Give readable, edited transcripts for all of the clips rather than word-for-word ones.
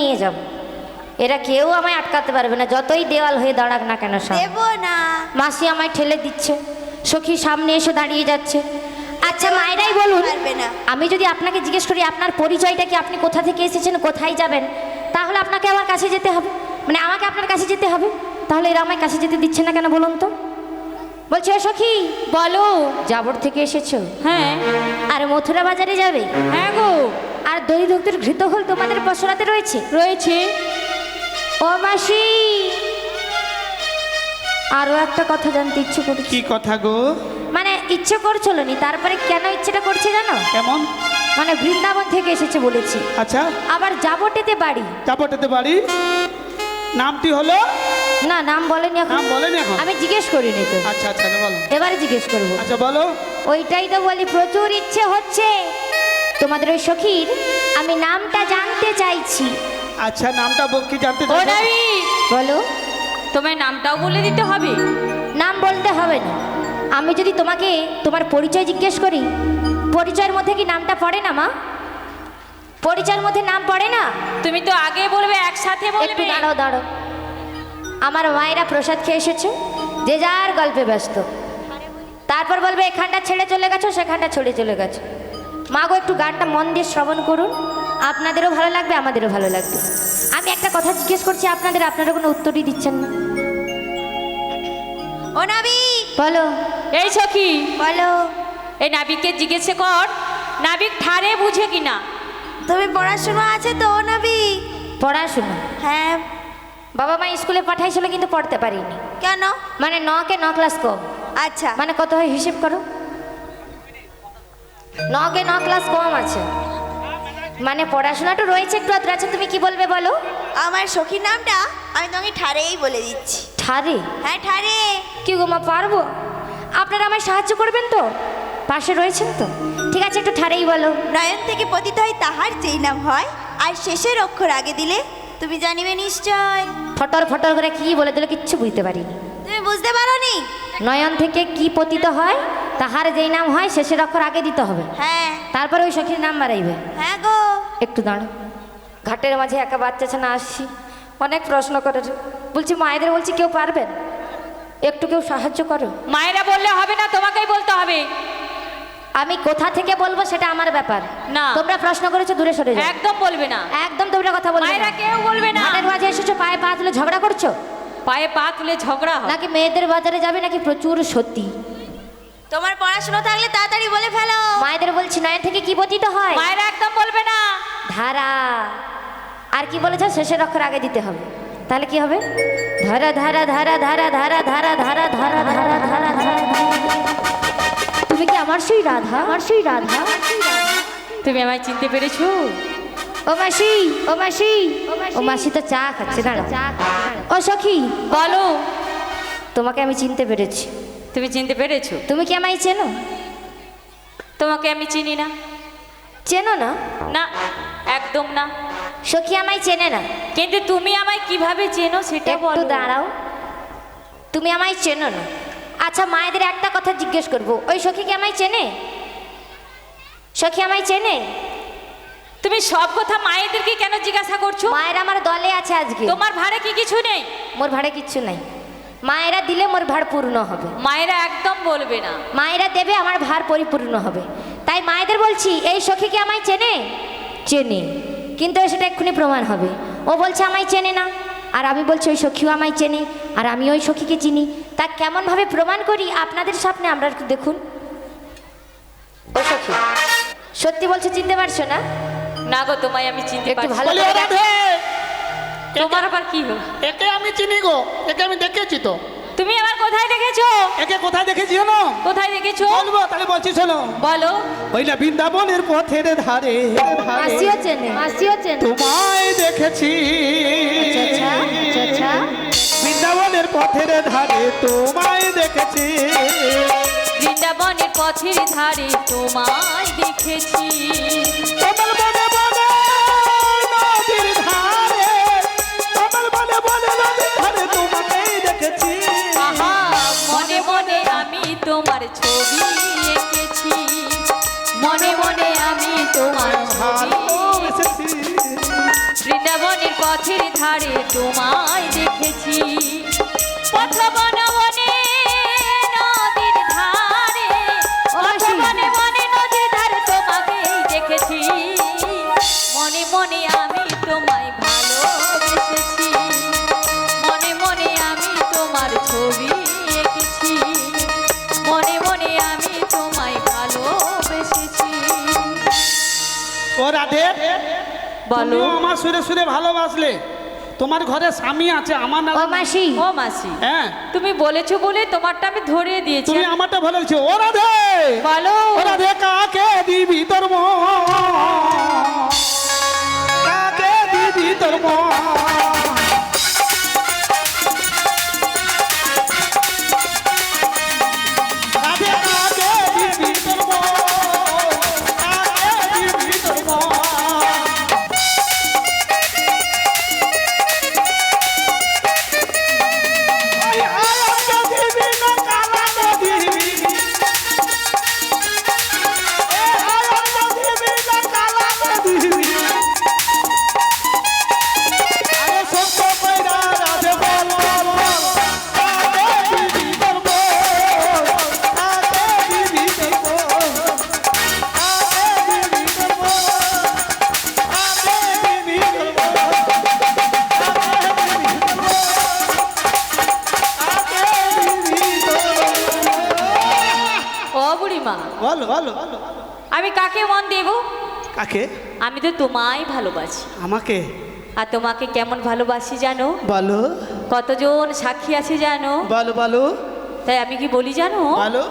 নিয়ে যাব, এরা কেউ আমায় আটকাতে পারবে না, যতই দেওয়াল হয়ে দাঁড়াক না কেন। সব দেব না। মাসি আমায় ঠেলে দিচ্ছে, সখী সামনে এসে দাঁড়িয়ে যাচ্ছে। আচ্ছা মায়েরাই বলুন, পারবে না। আমি যদি আপনাকে জিজ্ঞেস করি আপনার পরিচয়টা কি, আপনি কোথা থেকে এসেছেন, কোথায় যাবেন, তাহলে আপনাকে আমার কাছে যেতে হবে, মানে আমাকে আপনার কাছে যেতে হবে। তাহলে এরা আমায় কাছে যেতে দিচ্ছে না কেন বলুন তো? বলছে ও সখী বলো। জাবর থেকে এসেছো? হ্যাঁ। আর মথুরা বাজারে যাবে? হ্যাঁ গো। আর দই ভক্তের ঘৃত হল তোমাদের পসরাতে রয়েছে? রয়েছে। ও মাসি, আরো একটা কথা জানতে ইচ্ছে করছে। কি কথা গো? মানে ইচ্ছে করছিল নি, তারপরে কেন ইচ্ছেটা করছে জানো? কেমন? মানে বৃন্দাবন থেকে এসেছে বলেছি, আচ্ছা আবার জাবটেতে বাড়ি। চাপটাতে বাড়ি, নামটি হলো? না নাম বলেনি এখন। নাম বলেনি এখন? আমি জিজ্ঞেস করিনি তো, আচ্ছা আচ্ছা বলো। এবারে জিজ্ঞেস করবো। আচ্ছা বলো। ওইটাই তো বলি, প্রচুর ইচ্ছে হচ্ছে তোমাদের ওই সখীর, আমি নামটা জানতে চাইছি। আচ্ছা নামটা কি জানতে ও চাও? নাবি, বলো। তোমায় নামটাও বলে দিতে হবে? নাম বলতে হবে না, আমি যদি তোমাকে তোমার পরিচয় জিজ্ঞেস করি, পরিচয়ের মধ্যে কি নামটা পড়ে না মা? পরিচয়ের মধ্যে নাম পড়ে না? তুমি তো আগে বলবে, একসাথে একটু বলবে। দাঁড়াও দাঁড়াও, আমার মায়েরা প্রসাদ খেয়ে এসেছে, যে যার গল্পে ব্যস্ত, তারপর বলবে এখানটা ছেড়ে চলে গেছো, সেখানটা ছেড়ে চলে গেছো। মা গো একটু গানটা মন দিয়ে শ্রবণ করুন, আপনাদেরও ভালো লাগবে আমাদেরও ভালো লাগবে। আমি একটা কথা জিজ্ঞেস করছি আপনাদের, আপনারা কোনো উত্তরই দিচ্ছেন না। ও নাবি, বলো এই সখী, বলো। এই নাবিককে জিজ্ঞেস কর, নাবিক ঠারে বুঝে কিনা। তুমি পড়াশোনা আছে তো ও নাবি? পড়াশোনা? হ্যাঁ। বাবা মা স্কুলে পাঠাইছিল কিন্তু পড়তে পারিনি। কেন? মানে 9 ক্লাস কম। আচ্ছা। মানে কত হয় হিসেব করো, 9 ক্লাস কম আছে, মানে পড়াশোনাটা রয়েছে একটু আধটু আছে। তুমি কি বলবে বলো? আমার সখীর নামটা আমি তোমাকে ঠারেই বলে দিচ্ছি। ঠারে? হ্যাঁ ঠারে। কি গো মা, পারবো? আপনারা আমায় সাহায্য করবেন তো? পাশে রয়েছেন তো? ঠিক আছে একটু ঠারেই বলো। নয়ন থেকে পতিত হয় তাহার যেই নাম হয়, আর শেষের অক্ষর আগে দিলে তুমি জানিবে নিশ্চয়। ফটর ফটর করে কি বলে দিল, কিচ্ছু বুঝতে পারিনি। তুমি বুঝতে পারোনি? নয়ন থেকে কি পতিত হয়, তাহার যেই নাম হয় শেষের অক্ষর আগে দিতে হবে, হ্যাঁ। তারপরে ওই সখীর নাম বাড়াইবে। হ্যাঁ গো। একটু দাঁড়ো, ঘাটের মাঝে একা বাচ্চা ছানা আসছি, অনেক প্রশ্ন করে, বলছি মায়েদের বলছি কেউ পারবেন, একটু কেউ সাহায্য করো। মায়েরা বললে হবে না, তোমাকেই বলতে হবে। আমি কোথা থেকে বলবো সেটা আমার ব্যাপার না। তোমরা প্রশ্ন করেছো, দূরে সরে যাও। একদম বলবে না। একদম তোমরা কথা বলবে মায়েরা না। কেউ বলবে না। ঘাটের মাঝে এসেছো, পায়ে পা তুলে ঝগড়া করছো, পায়ে পা তুলে ঝগড়া হয়। নাকি মেয়েদের বাজারে যাবে, নাকি প্রচুর সত্যি? তোমার পড়াশোনা থাকলে তাড়াতাড়ি বলে ফেলো। মায়েদের বলছি নয়ন থেকে কি পতিত হয়? মায়েরা একদম বলবে না। ধারা। আর কি বলেছ, শেষের অক্ষর আগে দিতে হবে, তাহলে কি হবে? ধারা ধারা ধারা ধারা ধারা ধারা ধারা ধারা ধারা ধারা ধারা। তুমি কি আমার সেই রাধা? আমার সেই রাধা? তুমি আমায় চিনতে পেরেছো? ও মাসি, ও মাসি, ও মাসি তো চা খাচ্ছে, দাঁড়াও। ও সখী বলো। তোমাকে আমি চিনতে পেরেছি। তুমি চিনতে পেরেছো? তুমি কি আমায় চেনো? তোমাকে আমি চিনি না। চেনো না? না, একদম না। সখী আমায় চেনে না। কিন্তু তুমি আমায় কিভাবে চেনো সেটা একটু বলো। দাঁড়াও, তুমি আমায় চেনো না? আচ্ছা মায়েদের একটা কথা জিজ্ঞেস করবো, ওই সখী কি আমায় চেনে? সখী আমায় চেনে? তুমি সব কথা মায়েদেরকে কেন জিজ্ঞাসা করছো? মায়ের আমার দলে আছে আজকে। তোমার ভাড়ে কি কিছু নেই? মোর ভাড়ে কিচ্ছু নাই, মায়েরা দিলে মোর ভাড় পূর্ণ হবে। মায়েরা একদম বলবে না। মায়েরা দেবে, আমার ভার পরিপূর্ণ হবে। তাই মায়েদের বলছি, এই সখী কি আমায় চেনে? চেনে, কিন্তু সেটা এক্ষুনি প্রমাণ হবে। ও বলছে আমায় চেনে না, আর আমি বলছি ওই সখীও আমায় চেনে, আর আমি ওই সখীকে চিনি। তা কেমনভাবে প্রমাণ করি আপনাদের সামনে, আমরা একটু দেখুন। ও সখী সত্যি বলছে, চিনতে পারছো না? না গো, তোমায় আমি চিনতে একটু পারছি। ভালো বলি করে ও রাধে, তোমার আবার কি হলো? একে আমি চিনি গো, একে আমি দেখেছি তো। তুমি আবার কোথায় দেখেছো? একে কোথায় দেখেছি জানো? কোথায় দেখেছো? বলবো, তাহলে বলছি শোনো। বলো। ওই না বৃন্দাবনের পথের ধারে ধারে মাসিও চেনে, মাসিও চেনে। তোমায় দেখেছি। আচ্ছা, আচ্ছা, আচ্ছা। বৃন্দাবনের পথের ধারে তোমায় দেখেছি। বৃন্দাবনের পথের ধারে তোমায় দেখেছি। কমল বনে বনে নদীর ধারে, কমল বনে বনে নদীর ধারে তোমাকেই দেখেছি। আহা, মনে মনে আমি তোমার ছবি এঁকেছি। মনে মনে আমি তোমার ছবি ভালোবেসেছি। বৃন্দাবনের বৃন্দাবনের পথের ধারে তোমায় দেখেছি, পথ বনে বনে নদীর ধারে, পথ বনে বনে নদীর ধারে তোমাকেই দেখেছি, মনে মনে আমি তোমায় ভালোবেসেছি, মনে মনে আমি তোমার ছবি এঁকেছি, মনে মনে আমি তোমায় ভালোবেসেছি। ও রাধে, বলো। তুমিও আমার সুরে সুরে ভালোবাসলে, তোমার ঘরে স্বামী আছে, আমার না? ও মাসি, ও মাসি, হ্যাঁ, তুমি বলেছো বলে তোমারটা আমি ধরিয়ে দিয়েছি। তুমি আমারটা বলেছো। ও রাধে, বলো। ও রাধে, কাকে দিবি তোর মন, কাকে দিবি তোর মন? রাধে, কাকে দিবি তোর মন, কাকে দিবি তোর মন? ওই আলমকে দিবি না কালাকে দিবি, এ আলমকে দিবি না কালাকে দিবি? আরে সত্য কইরা রাধে বল বল বল, কাকে দিবি তোর বল, কাকে দিবি তোর বল, কাকে দিবি তোর বল, কাকে দিবি তোর বল, ও বুড়িমা, বলো বলো আমি কাকে মন দেব? কাকে? আমি তো তোমায় ভালোবাসি। আমাকে আর তোমাকে কেমন ভালোবাসি জানো? বলো কতজন সাক্ষী আছে জানো? বলো বলো তাই আমি কি বলি জানো? বলো।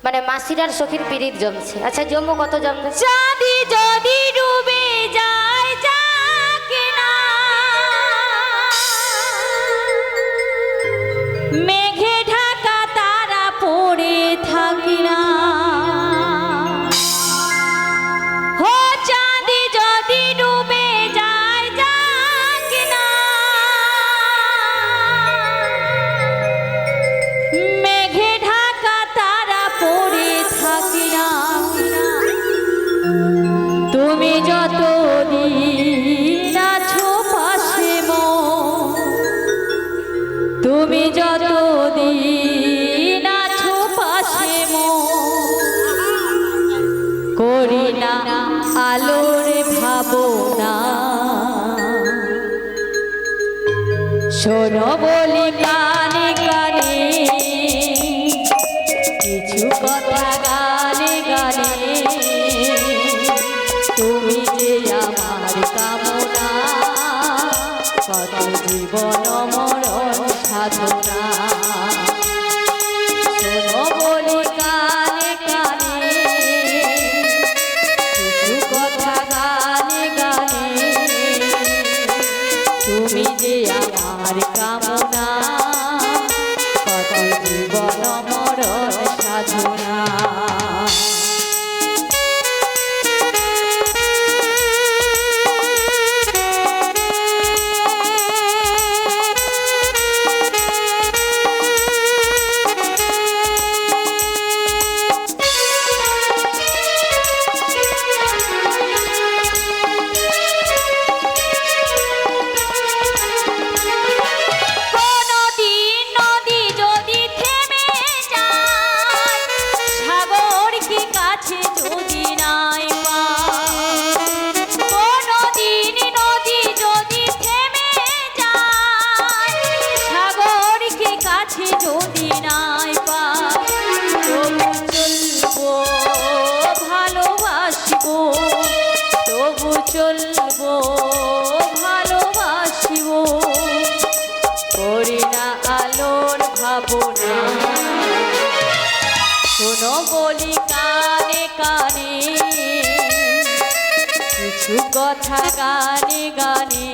মানে মাসির আর সখীর পিরিত জমছে। আচ্ছা জমো কত জমবে? চাঁদি যদি ডুবে যায় যাকে না, মেঘে ঢাকা তারা পড়ে থাকি না, ও চাঁদি যদি ডুবে যায় যাকে না, মেঘে ঢাকা তারা পড়ে থাকি না, তুমি যত দিন আছো পাশে মন, তুমি যত দিন আছো পাশে মন, করি না আলোর ভাবনা, শোনো বলি কানে কানে কিছু কথা গানে গানে, তুমি যে আমার কামনা, কত জীবন মরণ সাধনা, শোনো বলি কানে কানে কিছু কথা গানে গানে, তুমি যে আমার কামনা, কত জীবন মরণ সাধনা। কোনদিন নদী যদি থেমে যায়, সাগর কি কাছে যদি নাই পায়, কোনদিন নদী যদি থেমে যায়, সাগর কি কাছে যদি নাই পায়, তবু চলবো ভালোবাসবো, তবু চলবো ভালোবাসবো, করি না আলোর ভাবনা, শোনো বলি কানে কানে কিছু কথা গানে গানে,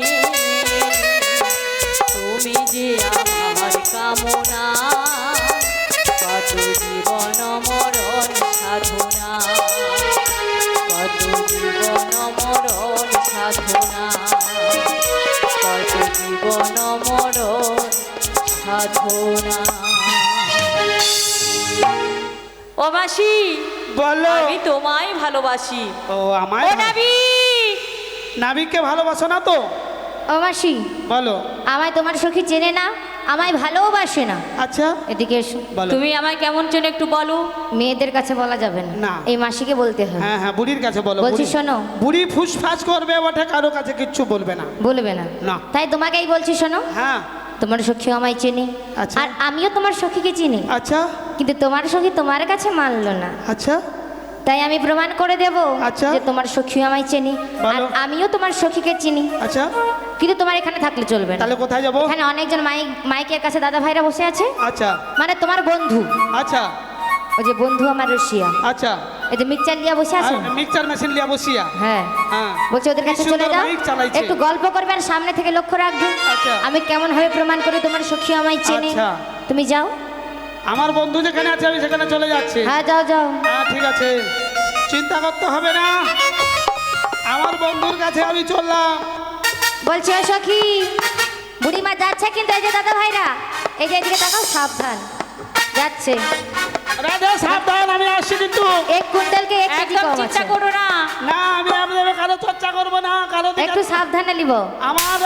তুমি যে আমার কামনা, কত জীবন মরণ সাধনা, কত জীবন মরণ সাধনা, কত জীবন মরণ সাধনা। ও মাসি, বলো। আমি তোমায় ভালোবাসি। ও ও আমায় নাবি, নাবিককে ভালোবাসো না তো? ও মাসি, বলো। আমায় তোমার সখী চেনে না, আমায় ভালোবাসে না। আচ্ছা এদিকে এসো। বলো। তুমি আমায় কেমন চেনো একটু বলো। মেয়েদের কাছে বলা যাবে না। না, এই মাসিকে বলতে হবে। হ্যাঁ হ্যাঁ, বুড়ির কাছে বলো। বলছি বুড়ি- শোনো। বুড়ি ফুসফাস করবে ওঠে, কারো কাছে কিচ্ছু বলবে না। বলবে না? না। তাই তোমাকেই বলছি শোনো, হ্যাঁ। তোমার সখী আমায় চেনে, আচ্ছা। আর আমিও তোমার সখীকে চিনি, আচ্ছা কিন্তু তোমার সখী তোমার কাছে মানলো না। আচ্ছা তাই আমি প্রমাণ করে দেব আচ্ছা। যে তোমার সখী আমায় চেনে, আর বলো। আমিও তোমার সখীকে চিনি। আচ্ছা, কিন্তু তোমার এখানে থাকলে চলবে না। তাহলে কোথায় যাবো? এখানে অনেকজন মাইকের কাছে দাদা ভাইরা বসে আছে, আচ্ছা মানে তোমার বন্ধু। আচ্ছা ওই যে বন্ধু আমার রশিয়া, আচ্ছা। এই যে মিক্সচার লিয়া বসে আছে। মিক্সচার মেশিন লিয়া বসিয়া। হ্যাঁ, হ্যাঁ। বলছে ওদের কি কাছে চলে সুন্দর যাও, মাইক চালাইছে। একটু গল্প করবে আর সামনে থেকে লক্ষ্য রাখবে। আচ্ছা। আমি কেমন ভাবে প্রমাণ করি তোমার সখী আমায় চেনে। আচ্ছা। তুমি যাও। আমার বন্ধু যেখানে আছে আমি সেখানে চলে যাচ্ছি। হ্যাঁ, যাও যাও। হ্যাঁ ঠিক আছে, চিন্তা করতে হবে না, আমার বন্ধুর কাছে আমি চললাম। বলছে ও সখী, বুড়িমা যাচ্ছে কিন্তু, এই যে দাদা ভাইরা, এই যে এদিকে তাকাও, সাবধান যাচ্ছে। রাধে সাবধান, আমি আসছি কিন্তু। এক কুইন্টালকে এক কেজি একদম কম চিন্তা আছে। করো না। না, আমি আপনাদের কারো চর্চা করবো না, কারো দিকে- একটু সাবধানে নিব।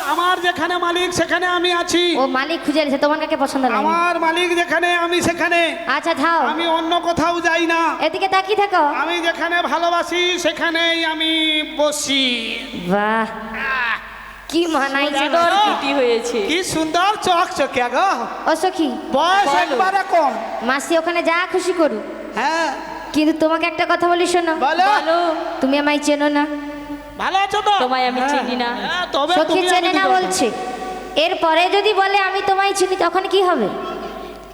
আমার যেখানে মালিক সেখানে আমি আছি। ও মালিক খুঁজে নিছে, তোমার কাকে পছন্দ লাগে? আমার মালিক যেখানে আমি সেখানে, আচ্ছা থাও, আমি অন্য কোথাও যাই না। এদিকে তাকিয়ে থাকো। আমি যেখানে ভালোবাসি সেখানেই আমি বসি। বাহ, কি মানাইছে সুন্দর গো। ফুটি হয়েছে। কি সুন্দর চকচকে গো, ও সখী, বয়স বলো। একবারে কম। মাসি ওখানে যা খুশি করুক, হ্যাঁ কিন্তু তোমাকে একটা কথা বলি শোনো। বলো। বলো। তুমি আমায় চেনো না, ভালো আছো তো? তোমায় আমি হ্যাঁ। চিনি না। হ্যাঁ, তবে সখী তুমি চেনে আমি না কি করবো? বলছে, এরপরে যদি বলে আমি তোমায় চিনি, তখন কি হবে?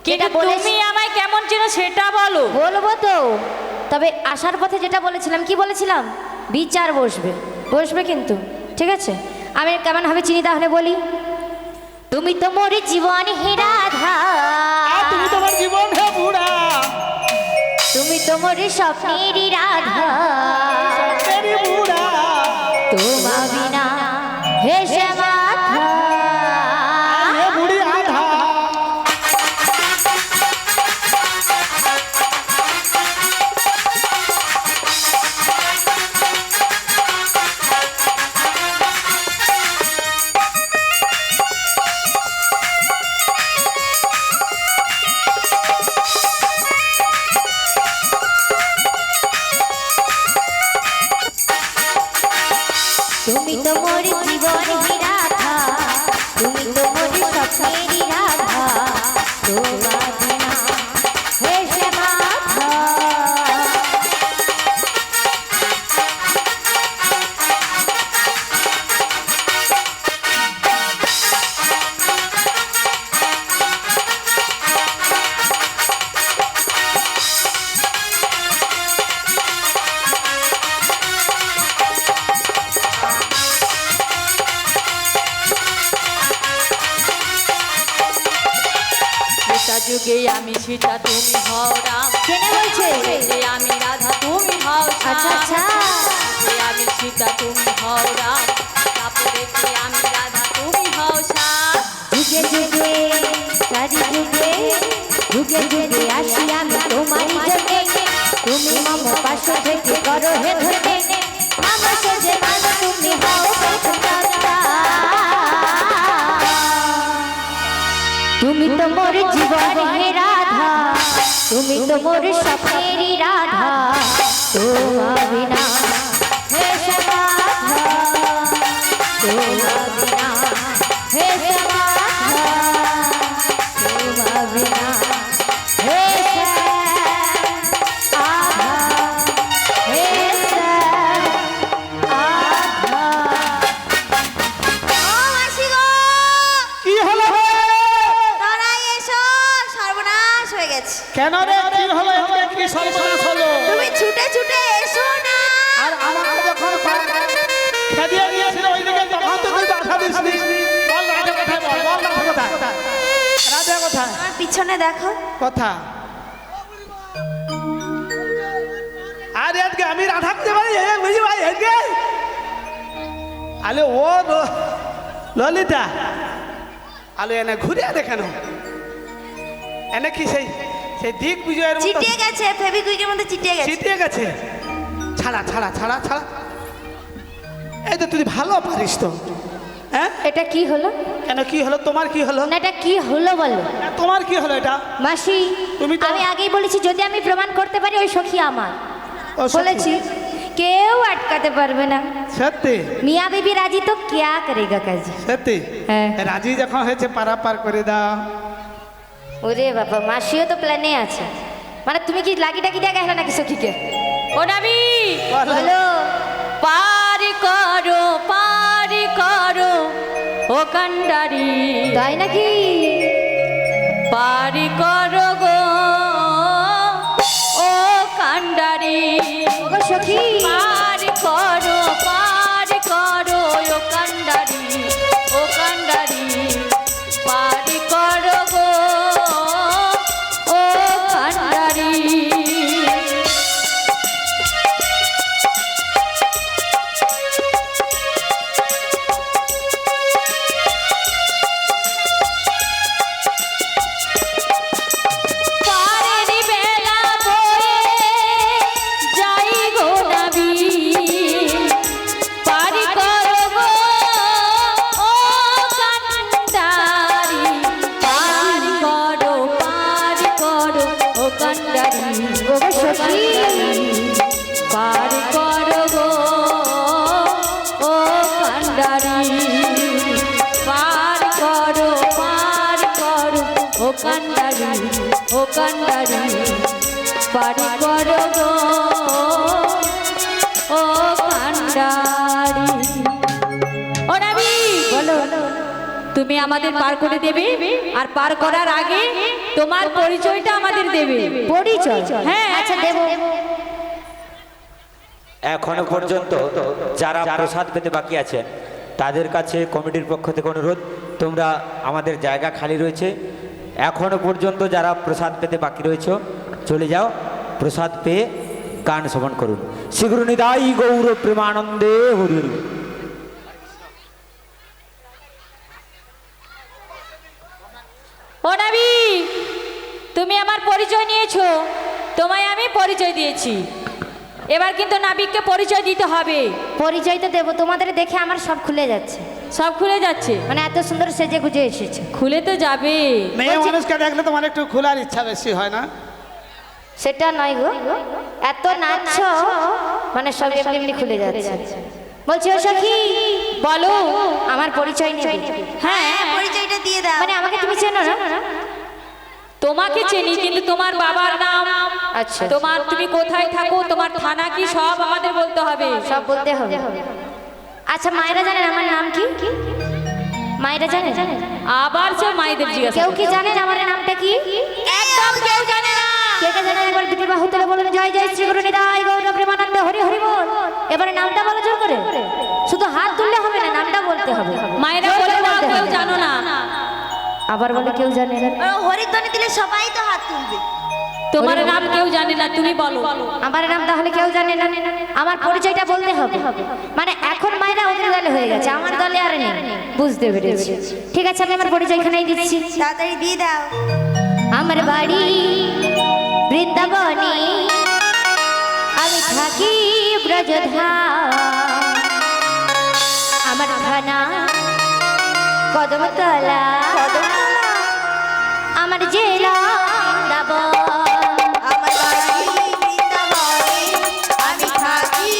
কিন্তু যেটা বলেছি- তুমি আমায় কেমন চেনো সেটা বলো। বলবো তো, তবে আসার পথে যেটা বলেছিলাম, কি বলেছিলাম? বিচার বসবে, বসবে কিন্তু, ঠিক আছে? আমি কেমন ভাবে চিনি তাহলে বলি। তুমি তো মোর জীবন হে রাধা, আর তুমি তোমার জীবন হে বুড়া, তুমি তো মোর স্বপ্নেরই রাধা, তেরি বুড়া। তোমা বিনা হে শ্যামাধা। হে বুড়ি আধা। তুমি তো মোর জীবন হে রাধা, তুমি তো মোর স্বপ্নেরই রাধা, তোমা বিনা হে শ্যামাধা। এটা যুগে আমি সীতা তুমি হও রাম, কেনে বলছে? যুগে আমি রাধা তুমি হও শ্যাম। আচ্ছা, আচ্ছা। যুগে আমি সীতা তুমি হও রাম, তারপরে আমি রাধা তুমি হও শ্যাম। যুগে যুগে চারি যুগে, যুগে যুগে আসি আমি তোমারই জন্যে, তুমি মম পাশ থেকে করো হে ধরে, আমার সোজে মানো তুমি হও সত্যতা। তুমি তো মোর জীবন হে রাধা, তুমি তো মোর স্বপ্নেরই রাধা, তোমা বিনা হে শ্যামাধা, তোমা বিনা হে শ্যামাধা, তোমা বিনা হে শ্যামাধা, হে শ্যামাধা। ও মাসি গো, কি হলো রে? তাড়াই এসো, সর্বনাশ হয়ে গেছে। কেন রে, কি হলো? এদিকে কি সর্বনাশ হলো? তুমি ছুটে ছুটে এসো না। আর আমাকে যখন খেদিয়ে গিয়েছিল ওইদিকে, তখন তো তুই বাধা দিসনি। বল রাধে কোথায়, বল বল রাধে কোথায়? রাধে কোথায়? আমার পিছনে দেখো। কথা আরে আজকে আমি রাধা খুঁজে পাই, বুঝি ভাই আজকে। আলে ও ললিতা, আলো এনে ঘুরে দেখানো, এনে কি সেই সেই দিক বিজয়ের মতো চিটিয়ে গেছে, ফেভিকুইকের মধ্যে চিটিয়ে গেছে। চিটিয়ে গেছে। ছাড়া ছাড়া ছাড়া ছাড়া, এই তো তুই ভালো পারিস তো। হ্যাঁ এটা কি হলো? কেন কি হলো? তোমার কি হলো? না এটা কি হলো বলো। তোমার কি হলো এটা? মাসি তুমি তো- আমি আগেই বলেছি যদি আমি প্রমাণ করতে পারি ওই সখী আমার। ও, সত্যি? বলেছি কেউ আটকাতে পারবে না। সত্যি মিয়া বিবি রাজি তো क्या करेगा কাজী। সত্যি হ্যাঁ। রাজি যখন হয়েছে পারা পার করে দাও। ওরে বাবা মাসিও তো প্ল্যানে আছে। মানে তুমি কি লাগি টাকি দেখা গেল নাকি সখীকে? ও নাবি বলো পারি করো ও কান্ডারি তাই নাকি? পারি করো গো ও কান্ডারি ওগো সখী পারি করো ও কান্ডারি পারি করো গো ও কান্ডারি পারের বেলা বয়ে যাই গো নাবি পারি করো গো ও কান্ডারি পারি করো ও কান্ডারি ওগো সখী পারি করো গো ও কান্ডারি পারি করো ও কান্ডারি পারি করো গো ও কান্ডারি ও নাবি বলো তুমি আমাদের পার করে দেবে আর পার করার আগে তোমার পরিচয়টা আমাদের দেবে পরিচয়? হ্যাঁ। আচ্ছা দেবো। এখনো পর্যন্ত যারা প্রসাদ পেতে বাকি আছেন তাদের কাছে কমিটির পক্ষ থেকে অনুরোধ, তোমরা আমাদের জায়গা খালি রয়েছে, এখনো পর্যন্ত যারা প্রসাদ পেতে বাকি রয়েছে চলে যাও, প্রসাদ পেয়ে গান শ্রবণ করুন। শীঘ্র নিদাই গৌর প্রেমানন্দে হরি হরি। ও নাবি তুমি আমার পরিচয় নিয়েছো, তোমায় আমি পরিচয় দিয়েছি, এবার কিন্তু নাবিককে পরিচয় দিতে হবে। পরিচয় তো দেবো, তোমাদের দেখে আমার সব খুলে যাচ্ছে। সব খুলে যাচ্ছে, মানে এত সুন্দর সেজে গুজে এসেছে। খুলে তো যাবে। মেয়ে মানুষকে দেখলে তোমার একটু খোলার ইচ্ছা বেশি হয় না? সেটা নয় গো, এত নাচছ মানে সব এমনি এমনি খুলে যাচ্ছে। বলছি ও সখী বলো। আমার পরিচয় নেবে? হ্যাঁ পরিচয়টা দিয়ে দাও। মানে আমাকে তুমি চেনো না? তোমাকে চিনি কিন্তু তোমার বাবার নাম, আচ্ছা তোমার তুমি কোথায় থাকো, তোমার থানা কি সব আমাদের বলতে হবে। সব বলতে হবে। আচ্ছা মায়েরা জানেন আমার নাম কি? মায়েরা জানে? আবার সে মাইদের জিজ্ঞাসা কেউ করো। কি জানেন আমার নামটা কি? একদম কেউ জানে না। কে কে জানেন? একবার দুটি বাহু তুলে বলুন জয় জয় শ্রী গুরু নিতাই গৌর প্রেমানন্দ হরি হরি বল। এবারে নামটা বলো জোর করে, শুধু হাত তুললে হবে না, নামটা বলতে হবে। মায়েরা জোর করে বলে দাও বলতে কেউ হবে। জানো না। আবার বলে কেউ জানে না। হরিধ্বনি দিলে সবাই তো হাত তুলবে। তোমার নাম কেউ জানে না, তুমি বলো। আমার নাম তাহলে কেউ জানে না, আমার পরিচয়টা বলতে হবে। মানে এখন মায়েরা ওদের দলে হয়ে গেছে, আমার দলে আর নেই, বুঝতে পেরেছি। ঠিক আছে আমি আমার পরিচয় এখানেই দিচ্ছি। তাড়াতাড়ি দিয়ে দাও। আমার বাড়ি বৃন্দাবনে, আমি থাকি ব্রজধাম, আমার থানা কদমতলা, আমার জেলা বৃন্দাবন। আমার বাড়ি বৃন্দাবনে, আমি থাকি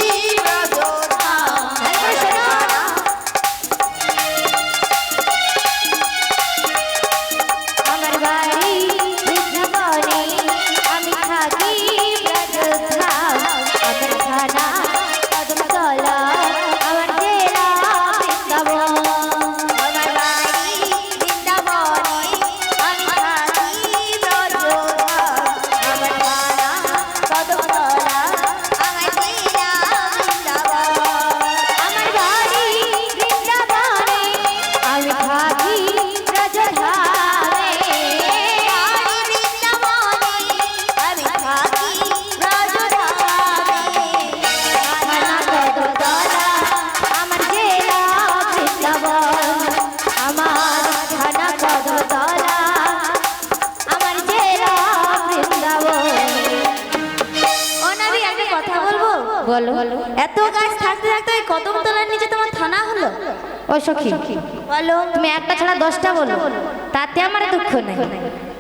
ব্রজধাম। ভালো করে শোনো। আমার বাড়ি বৃন্দাবনে, আমি থাকি ব্রজধাম, আমার থানা কদমতলা, আমার জেলা বৃন্দাবন। আমার বাড়ি বৃন্দাবনে, আমি থাকি ব্রজধাম। আমার থানা কদমতলা, আমার জেলা বৃন্দাবন। আমার বাড়ি বৃন্দাবনে, আমি থাকি ব্রজধামে। বাড়ি বৃন্দাবনে, আমি থাকি ব্রজধামে। থানা কদমতলা, আমার জেলা বৃন্দাবন। আমার থানা কদমতলা, আমার জেলা বৃন্দাবন। ও নাবি একটা কথা বলবো? বলো এত গাছ থাকতে থাকতে ওই কদম তলার নিচে তোমার থানা হলো? ও সখী বলো। তুমি একটা ছাড়া 10টা বলো, তাতে আমার দুঃখ নেই,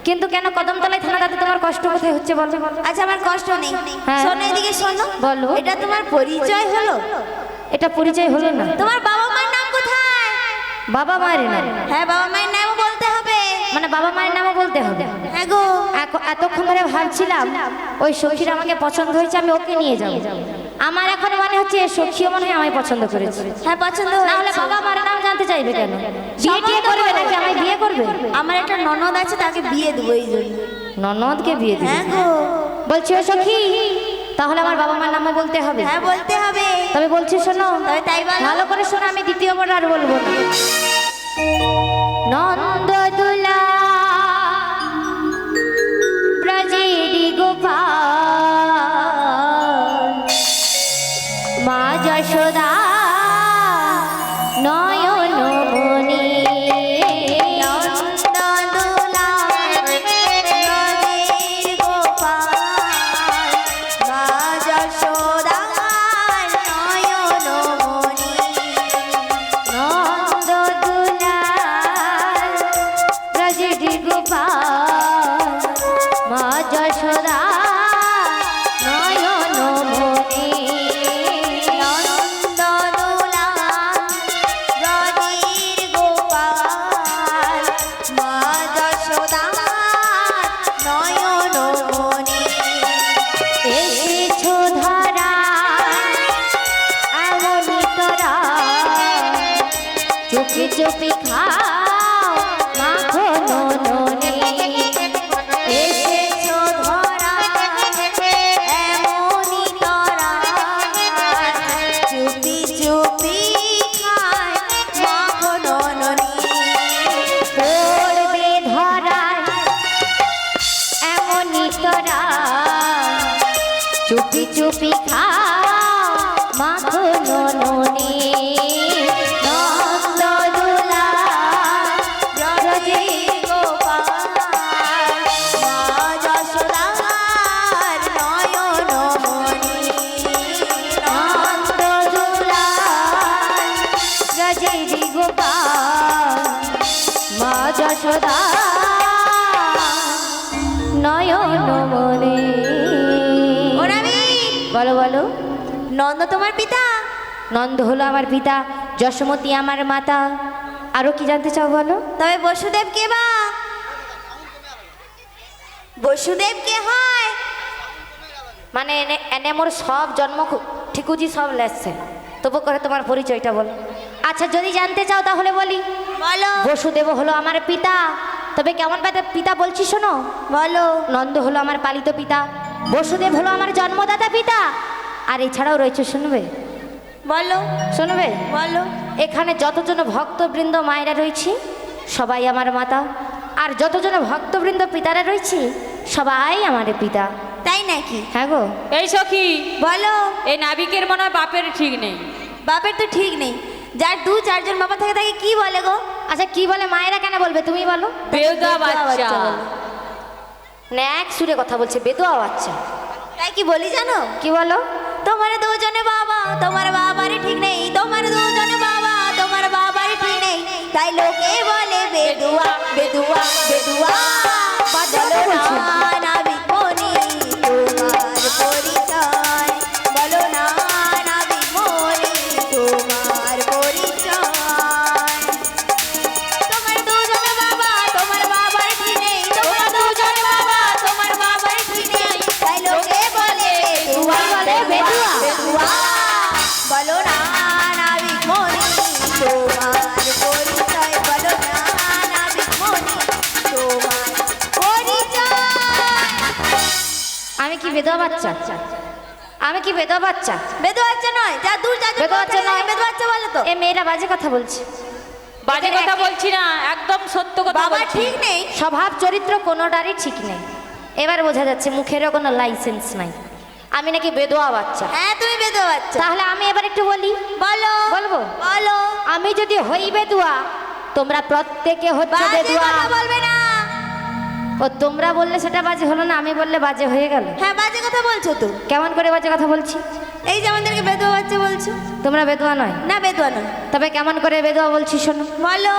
কিন্তু কেন কদমতলায় থানা, তাতে তোমার কষ্ট কোথায় হচ্ছে বলো? আচ্ছা আমার কষ্ট নেই, হ্যাঁ। শোনো এদিকে শোনো। বলো। এটা তোমার পরিচয় হলো? এটা পরিচয় হলো না। তোমার বাবা মায়ের নাম কোথায়? বাবা মায়ের নাম? হ্যাঁ বাবা মায়ের নামও বলতে হবে। মানে বাবা মায়ের নামও বলতে হবে? হ্যাঁ গো। এতক্ষণ ধরে ভাবছিলাম ওই সখীর আমাকে পছন্দ হয়েছে, আমি ওকে নিয়ে যাব। আমার এখন মনে হচ্ছে সখীও মনে হয় আমায় পছন্দ করেছে। হ্যাঁ পছন্দ না হলে হয়েছে। বাবা মার নাম জানতে চাইবে কেন? বিয়ে টিয়ে করবে নাকি আমায় বিয়ে করবে? আমার একটা ননদ আছে, তাকে বিয়ে দেবো এই জন্য। ননদকে বিয়ে দিবে? হ্যাঁ গো। বলছি ও সখী, তাহলে আমার বাবা মার নামও বলতে হবে? হ্যাঁ বলতে হবে। তবে বলছি শোনো, তবে তাই বলো। ভালো করে শোনো, আমি দ্বিতীয়বার আর বলবো না। নন্দ দুলা ব্রজেরি গোপাল, মা যশোদা নয়ন মনি, নন্দদোলা ব্রজের গোপাল, মা যশোদা নয়ন মনি। নন্দ দুলা ব্রজেরি গোপাল, মা যশোদা নয়ন মনি, নন্দদোলা ব্রজের গোপাল, মা যশোদা নয়ন মনি। এসেছো ধরা এমনি তোরা, চুপি চুপি খাও মাখো ননি। এসেছো ধরা এমনি তরা, চুপি চুপি খায় মাখো ননি। পড়বে ধরায় এমনি তোরা, চুপি চুপি খাও মাখো ননি। নন্দ দুলা ব্রজের গোপাল, মা যশোদার নয়ন মনি। নন্দ দুলা ব্রজেরি গোপাল, মা যশোদা নয়ন মনে। ওরাবি, বলো বলো। নন্দ তোমার পিতা? নন্দ হলো আমার পিতা, যশোমতী আমার মাতা। আরো কি জানতে চাও বলো? তবে বসুদেব কে বা? বসুদেব কে হয়? মানে এনে মোর সব জন্ম ঠিকুজি সব লেখছে, তবু করে তোমার পরিচয়টা বলো। আচ্ছা যদি জানতে চাও তাহলে বলি। বলো বসুদেব হলো আমার পিতা, তবে কেমন পিতা বলছি শোনো। বলো। নন্দ হলো আমার পালিত পিতা, বসুদেব হলো আমার জন্মদাতা পিতা, আর এছাড়াও রয়েছে, শুনবে বলো শুনবে, বলো। এখানে যতজন ভক্তবৃন্দ মায়েরা রয়েছে সবাই আমার মাতা, আর যতজন ভক্তবৃন্দ পিতারা রয়েছে সবাই আমার পিতা। তাই নাকি? হ্যাঁ গো। এই সখী, বলো। এই নাবিকের মনে হয় বাপের ঠিক নেই। বাপের তো ঠিক নেই, যার 2-4 বাবা থাকে তাকে কি বলে গো? আচ্ছা কি বলে মায়েরা, কেন বলবে তুমি বলো? বেহুদা বাচ্চা। ন্যাক সুরে কথা বলছে, বেদুয়া বাচ্চা। তাই কি বলি জানো? কি বলো? তোমার দুজনে বাবা, তোমার বাবারই ঠিক নেই। তোমার দুজনে বাবা, তোমার বাবারই ঠিক নেই। তাই লোকে বলে বেদুয়া বেদুয়া বেদুয়া। বলো না নাবিক মনি তোমার পরিচয়, বলো না নাবিক মনি তোমার পরিচয়। তোমার দুজনে বাবা, তোমার বাবার ঠিক নেই। তোমার দুজনে বাবা, তোমার বাবার ঠিক নেই। তাই লোকে বলে বেদুয়া বেদুয়া বেদুয়া। বলো না নাবিক মনি তোমার পরিচয়, বলো না নাবিক মনি তোমার পরিচয়। আমি কি বেদুয়া বাচ্চা? আমি কি বেদুয়া বাচ্চা? বেদু বাচ্চা নয়, যা দূর যা বেদু বাচ্চা নয়। বেদু বাচ্চা বলো তো। এ মেয়েরা বাজে কথা বলছে, বাজে কথা বলছি না, একদম সত্য কথা বাবা বলছি। ঠিক নেই। স্বভাব চরিত্র কোনোটারই ঠিক নেই। এবার বোঝা যাচ্ছে মুখেরও কোনো লাইসেন্স নাই। আমি নাকি বেদুয়া বাচ্চা। হ্যাঁ তুমি বেদু বাচ্চা। তাহলে আমি এবার একটু বলি। বলো বলবো? বলো। আমি যদি হই বেদুয়া, তোমরা প্রত্যেকে হচ্ছে বাজে বেদুয়া। কথা বলবে না। ও তোমরা বললে সেটা বাজে হলো না, আমি বললে বাজে হয়ে গেল। হ্যাঁ বাজে কথা বলছো তো। কেমন করে বাজে কথা বলছি? এই যে আমাদেরকে বেদুয়া বাচ্চা বলছো। তোমরা বেদুয়া নয়? না বেদুয়া নয়। তবে কেমন করে বেদুয়া বলছি শোনো। বলো।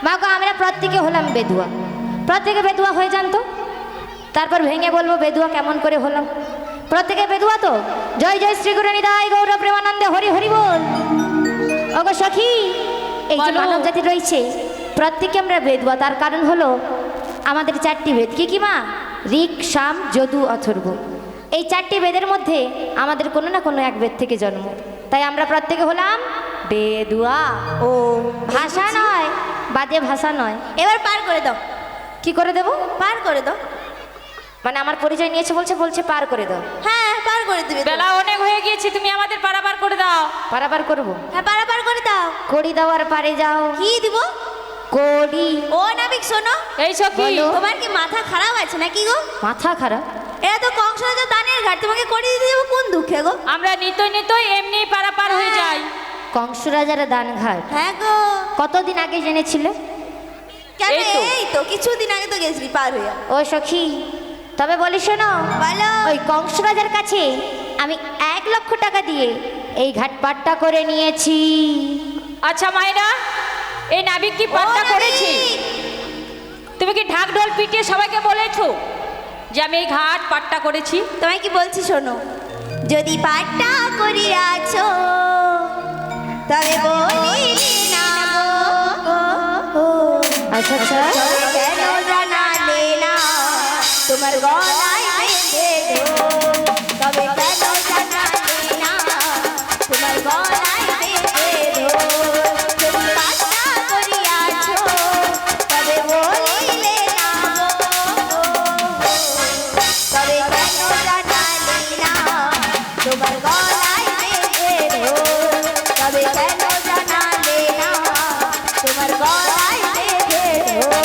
মা গো, আমরা প্রত্যেকে হলাম বেদুয়া, প্রত্যেকে বেদুয়া হয়ে যান তো, তারপর ভেঙে বলবো বেদুয়া কেমন করে হলাম। প্রত্যেকে বেদুয়া তো? জয় জয় শ্রী গুরু নিতাই গৌর প্রেমানন্দে হরি হরি বল। ওগো সখী, এই যে বলো। মানব জাতি রয়েছে প্রত্যেকে আমরা বেদুয়া, তার কারণ হলো আমাদের 4টি বেদ। কি কি মা? ঋক, সাম, যদু, অথর্ব। এই 4টি বেদের মধ্যে আমাদের কোনো না কোনো এক বেদ থেকে জন্ম, তাই আমরা প্রত্যেকে হলাম বেদুয়া। ও ভাষা নয়, বাদে ভাষা নয়। এবার পার করে দাও। কি করে দেব? পার করে দাও। মানে আমার পরিচয় নিয়েছে বলছে পার করে দাও। হ্যাঁ পার করে দিবে তো। বেলা অনেক হয়ে গিয়েছে, তুমি আমাদের পারাপার করে দাও। পারাপার করবো? হ্যাঁ পার করে দাও। কড়ি দাও আর পারে যাও। কি দিব? কড়ি। ও নাবিক শোনো, এই সখী, বলো। তোমার কি মাথা খারাপ আছে নাকি গো? মাথা খারাপ? এরা তো কংসরাজ দানের ঘাট, তোমাকে করে দিতে যাবো কোন দুঃখে গো? আমরা নিতই এমনি পারাপার হয়ে যাই। কংস রাজার দানঘাট হ্যাঁ গো। কতদিন আগে জেনেছিলে? কেন? এই তো। এই তো কিছুদিন আগে তো গেছিলি পার হইয়া। ও সখী, তবে বলি শোনো, বলো। ওই কংস রাজার কাছে আমি 1 লক্ষ টাকা দিয়ে এই ঘাট পাট্টা করে নিয়েছি। আচ্ছা মায়েরা, এই নাবিক কি ও পাট্টা নাবিক! করেছে? তুমি কি ঢাক ঢোল পিটিয়ে সবাইকে বলেছো যে আমি এই ঘাট পাট্টা করেছি? তোমায় কি বলছি শোনো, যদি পাট্টা করিয়াছো তবে বলিলি না গো। আচ্ছা আচ্ছা, তবে কেন জানালে না তোমার গলায় বেঁধে দেবো? তবে কেন জানালে না তোমার গলায় বেঁধে দেবো? যদি পাট্টা করিয়াছো তবে বলিলে না গো। তবে কেন জানালে না তোমার গলায় বেঁধে দেবো? তবে কেন জানালে না তোমার গলায় বেঁধে দেবো?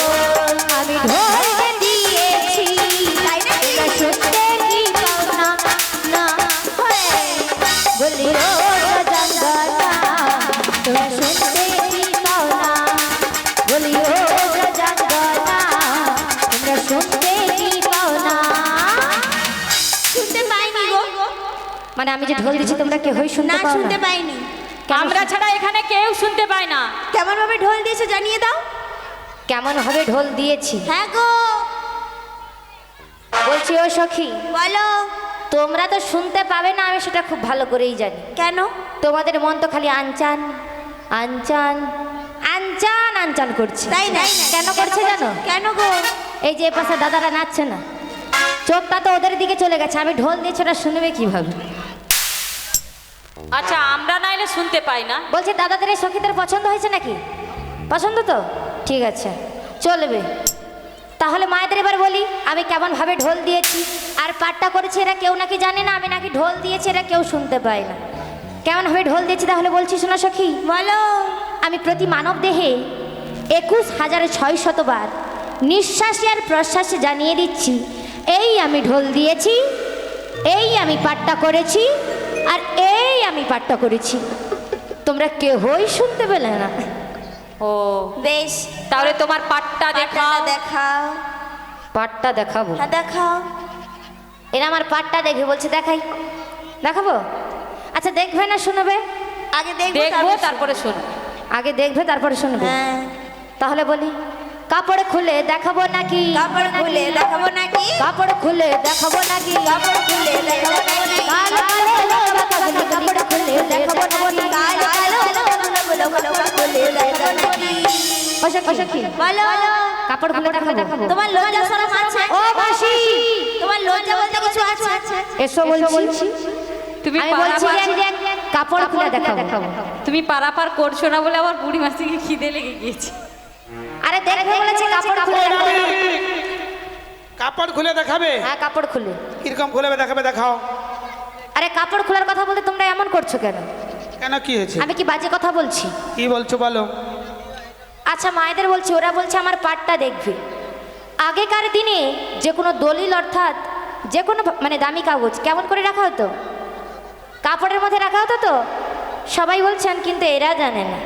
আমি ঢোল দিয়েছি, তাই নাকি? তোমরা শুনতে কি পাও না? না বলি ও জঙ্গলা, তোমরা শুনতে কি পাও না? বলি ও জঙ্গলা, তোমরা শুনতে কি পাও না? শুনতে পাইনি গো। মানে আমি যে ঢোল দিচ্ছি তোমরা কেউই শুনতে না পাও শুনতে না? পাইনি। কেন আমরা ছাড়া এখানে কেউ শুনতে পায় না। কেমন ভাবে ঢোল দিয়েছে জানিয়ে দাও। কেমন ভাবে ঢোল দিয়েছি হ্যাঁ গো বলছি। ও সখী, বলো। তোমরা তো শুনতে পাবে না, আমি সেটা খুব ভালো করেই জানি। কেন? তোমাদের মন তো খালি আনচান আনচান আনচান আনচান করছে। তাই না? কেন করছে জানো? কেন গো? এই যে পাশে দাদারা নাচছে না, চোখটা তো ওদের দিকে চলে গেছে। আমি ঢোল দিয়েছি, ওরা শুনবে কিভাবে? আচ্ছা আমরা নাইলে শুনতে পাই না। বলছে দাদাদের এই সখীদের পছন্দ হয়েছে নাকি? পছন্দ তো ঠিক আছে, চলবে। তাহলে মায়েদের এবার বলি আমি কেমন ভাবে ঢোল দিয়েছি আর পাট্টা করেছি। এরা কেউ নাকি জানে না আমি নাকি ঢোল দিয়েছি, এরা কেউ শুনতে পায় না। কেমন ভাবে ঢোল দিয়েছি তাহলে বলছি শোনা সখী। বলো। আমি প্রতি মানব দেহে 21,600 বার নিঃশ্বাসে আর প্রশ্বাসে জানিয়ে দিচ্ছি, এই আমি ঢোল দিয়েছি, এই আমি পাট্টা করেছি, আর এই আমি পাট্টা করেছি। তোমরা কেউই শুনতে পেলে না। ও বেশ, তাহলে তোমার পাট্টা দেখাও। পাট্টাটা দেখাও। পাট্টা দেখাবো? হ্যাঁ দেখাও। এরা আমার পাট্টা দেখে বলছে দেখাই, দেখাবো? আচ্ছা দেখবে না শুনবে? আগে দেখবো দেখবো তারপর তারপরে শুন। আগে দেখবে তারপরে শুনবে? হ্যাঁ। তাহলে বলি কাপড় খুলে দেখাবো নাকি? কাপড় খুলে দেখাবো নাকি? কাপড় খুলে দেখাবো নাকি? কাপড় খুলে দেখাবো নাকি? কালো কালো বাঁকাগুলো কাপড় খুলে দেখাবো নাকি? কালো কালো গুলো কাপড় খুলে দেখাবো নাকি? ও সখী, বলো। কাপড় খুলে দেখাবো? তোমার লজ্জা শরম আছে? ও মাসি, তোমার লজ্জা বলতে কিছু আছে? এসো বলছি। তুমি আমি বলছি যে কাপড় খুলে দেখাবো। তুমি পারাপার করছো না বলে আমার বুড়ি মাসিকে খিদে লেগে গিয়েছে। আরে দেখবে বলেছে কাপড় খুলে দেখাবো। কাপড় খুলে দেখাবে? হ্যাঁ কাপড় খুলে। কিরকম খুলে দেখাবে? দেখাও। আরে কাপড় খোলার কথা বলতে তোমরা এমন করছো কেন? কেন কি হয়েছে? আমি কি বাজে কথা বলছি? কি বলছো বলো। আচ্ছা মায়েদের বলছি, ওরা বলছে আমার পাটটা দেখবে। আগেকার দিনে যে কোনো দলিল অর্থাৎ যে কোনো মানে দামি কাগজ কেমন করে রাখা হতো? কাপড়ের মধ্যে রাখা হতো তো। সবাই বলছেন কিন্তু এরা জানে না,